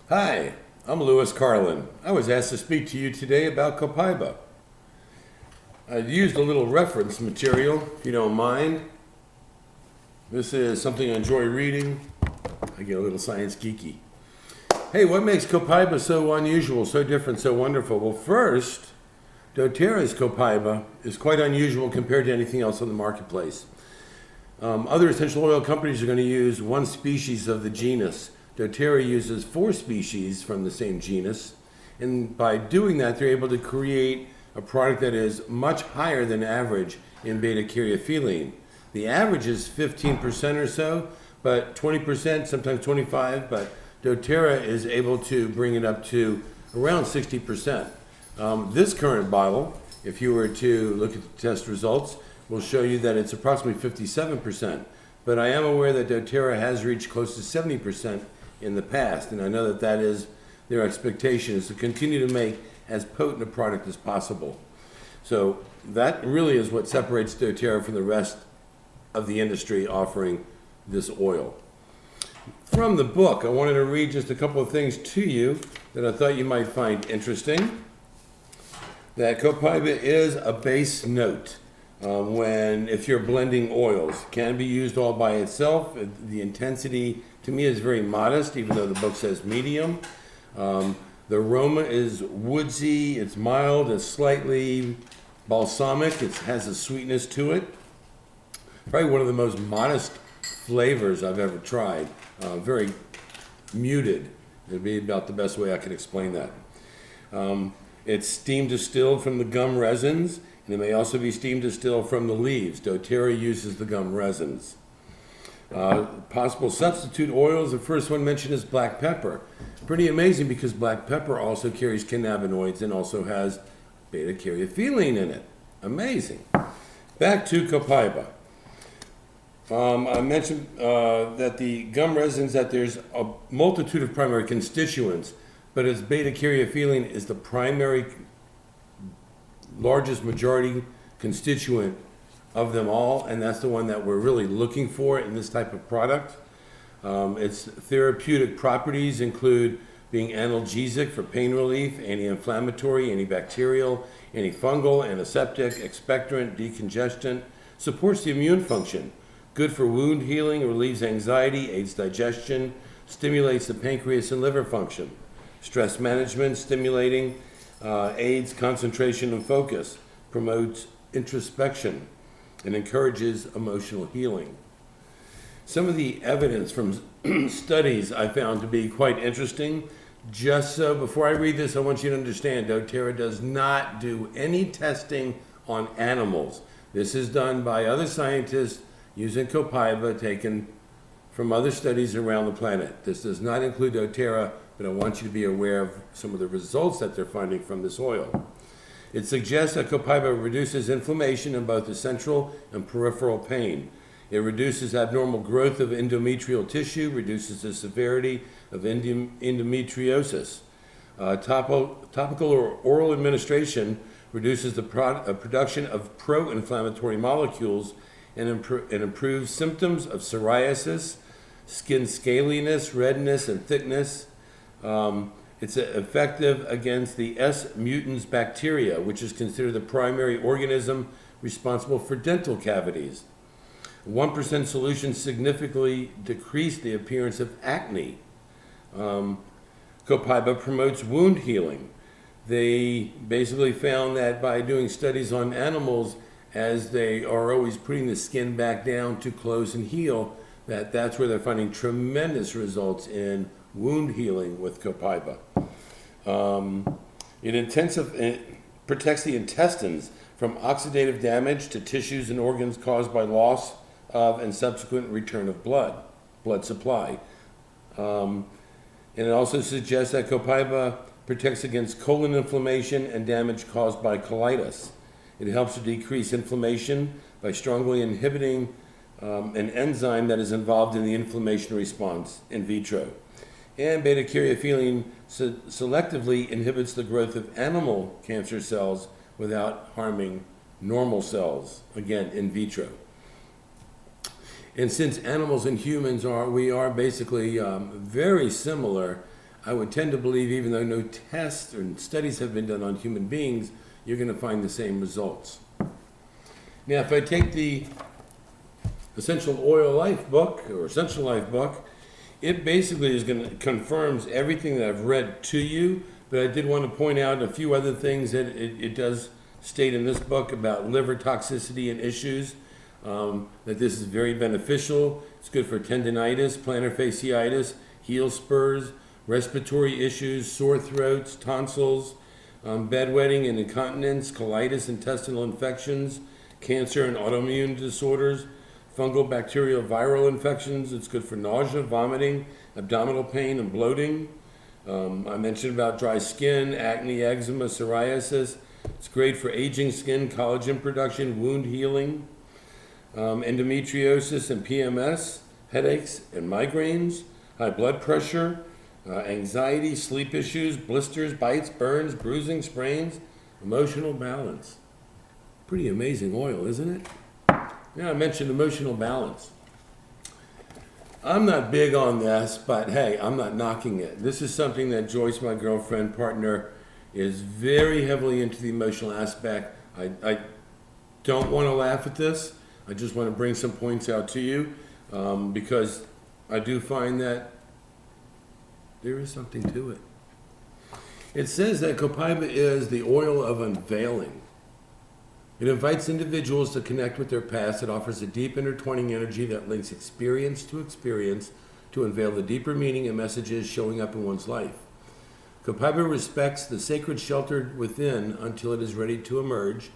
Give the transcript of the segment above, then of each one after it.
Hi, I'm Lewis Carlin. I was asked to speak to you today about Copaiba. I used a little reference material, if you don't mind. This is something I enjoy reading. I get a little science geeky. Hey, what makes Copaiba so unusual, so different, so wonderful? Well, first, doTERRA's Copaiba is quite unusual compared to anything else on the marketplace. Other essential oil companies are going to use one species of the genus. doTERRA uses 4 species from the same genus, and by doing that, they're able to create a product that is much higher than average in beta-caryophyllene. The average is 15% or so, but 20%, sometimes 25%, but doTERRA is able to bring it up to around 60%. This current bottle, if you were to look at the test results, will show you that it's approximately 57%. But I am aware that doTERRA has reached close to 70% in the past, and I know that that is their expectation, is to continue to make as potent a product as possible. So that really is what separates doTERRA from the rest of the industry offering this oil. From the book, I wanted to read just a couple of things to you that I thought you might find interesting. That Copaiba is a base note. If you're blending oils, it can be used all by itself. The intensity to me is very modest, even though the book says medium. The aroma is woodsy, it's mild, it's slightly balsamic, it has a sweetness to it. Probably one of the most modest flavors I've ever tried. Very muted. It'd be about the best way I can explain that. It's steam distilled from the gum resins, and it may also be steam distilled from the leaves. doTERRA uses the gum resins. Possible substitute oils, the first one mentioned is black pepper. Pretty amazing because black pepper also carries cannabinoids and also has beta-caryophyllene in it. Amazing. Back to Copaiba. I mentioned that the gum resins, that there's a multitude of primary constituents, but its beta-caryophyllene is the primary, largest majority constituent of them all, and that's the one that we're really looking for in this type of product. Its therapeutic properties include being analgesic for pain relief, anti-inflammatory, antibacterial, antifungal, antiseptic, expectorant, decongestant, supports the immune function, good for wound healing, relieves anxiety, aids digestion, stimulates the pancreas and liver function, stress management, stimulating, aids concentration and focus, promotes introspection, and encourages emotional healing. Some of the evidence from studies I found to be quite interesting. Just so before I read this, I want you to understand doTERRA does not do any testing on animals. This is done by other scientists using Copaiba taken from other studies around the planet. This does not include doTERRA, but I want you to be aware of some of the results that they're finding from this oil. It suggests that Copaiba reduces inflammation in both the central and peripheral pain. It reduces abnormal growth of endometrial tissue, reduces the severity of endometriosis. Topical or oral administration reduces the production of pro-inflammatory molecules and improves symptoms of psoriasis, skin scaliness, redness, and thickness. It's effective against the S. mutans bacteria, which is considered the primary organism responsible for dental cavities. 1% solution significantly decreased the appearance of acne. Copaiba promotes wound healing. They basically found that by doing studies on animals, as they are always putting the skin back down to close and heal, that's where they're finding tremendous results in wound healing with Copaiba. It protects the intestines from oxidative damage to tissues and organs caused by loss of and subsequent return of blood supply. And it also suggests that Copaiba protects against colon inflammation and damage caused by colitis. It helps to decrease inflammation by strongly inhibiting an enzyme that is involved in the inflammation response in vitro. And beta-caryophyllene selectively inhibits the growth of animal cancer cells without harming normal cells, again, in vitro. And since animals and humans are basically very similar, I would tend to believe, even though no tests or studies have been done on human beings, you're going to find the same results. Now, if I take the Essential Oil Life book, or Essential Life book, it basically confirms everything that I've read to you, but I did want to point out a few other things that it does state in this book about liver toxicity and issues, that this is very beneficial. It's good for tendinitis, plantar fasciitis, heel spurs, respiratory issues, sore throats, tonsils, bedwetting and incontinence, colitis, intestinal infections, cancer and autoimmune disorders, fungal, bacterial, viral infections. It's good for nausea, vomiting, abdominal pain, and bloating. I mentioned about dry skin, acne, eczema, psoriasis. It's great for aging skin, collagen production, wound healing, endometriosis and PMS, headaches and migraines, high blood pressure, anxiety, sleep issues, blisters, bites, burns, bruising, sprains, emotional balance. Pretty amazing oil, isn't it? Yeah, I mentioned emotional balance. I'm not big on this, but hey, I'm not knocking it. This is something that Joyce, my girlfriend, partner, is very heavily into the emotional aspect. I don't want to laugh at this. I just want to bring some points out to you because I do find that there is something to it. It says that Copaiba is the oil of unveiling. It invites individuals to connect with their past. It offers a deep intertwining energy that links experience to unveil the deeper meaning and messages showing up in one's life. Copaiba respects the sacred sheltered within until it is ready to emerge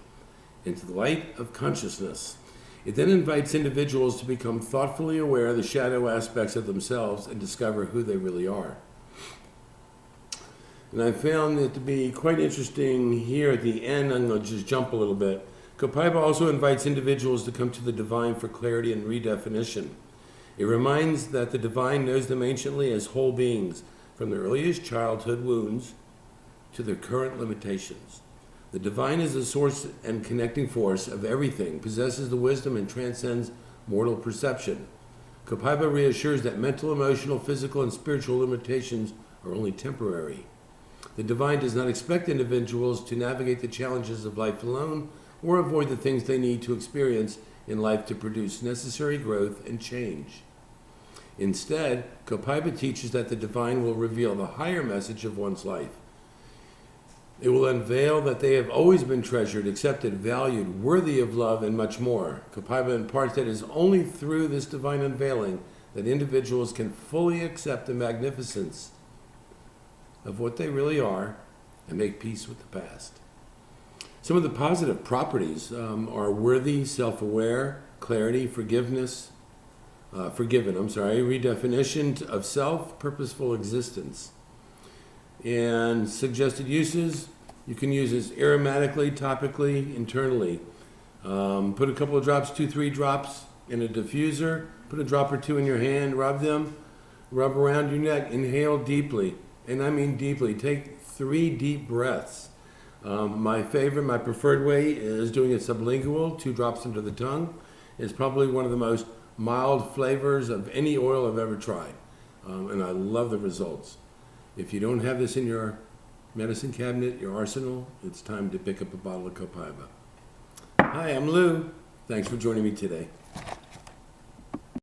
into the light of consciousness. It then invites individuals to become thoughtfully aware of the shadow aspects of themselves and discover who they really are. And I found it to be quite interesting here at the end. I'm going to just jump a little bit. Copaiba also invites individuals to come to the divine for clarity and redefinition. It reminds that the divine knows them anciently as whole beings, from their earliest childhood wounds to their current limitations. The divine is the source and connecting force of everything, possesses the wisdom and transcends mortal perception. Copaiba reassures that mental, emotional, physical, and spiritual limitations are only temporary. The divine does not expect individuals to navigate the challenges of life alone or avoid the things they need to experience in life to produce necessary growth and change. Instead, Copaiba teaches that the divine will reveal the higher message of one's life. It will unveil that they have always been treasured, accepted, valued, worthy of love, and much more. Copaiba imparts that it is only through this divine unveiling that individuals can fully accept the magnificence of what they really are and make peace with the past. Some of the positive properties are worthy, self-aware, clarity, redefinition of self, purposeful existence. And suggested uses, you can use this aromatically, topically, internally. Put a couple of drops, 2-3 drops in a diffuser, put a drop or two in your hand, rub them, rub around your neck, inhale deeply, and I mean deeply. Take 3 deep breaths. My preferred way is doing it sublingual, 2 drops under the tongue. It's probably one of the most mild flavors of any oil I've ever tried, and I love the results. If you don't have this in your medicine cabinet, your arsenal, it's time to pick up a bottle of Copaiba. Hi, I'm Lou. Thanks for joining me today.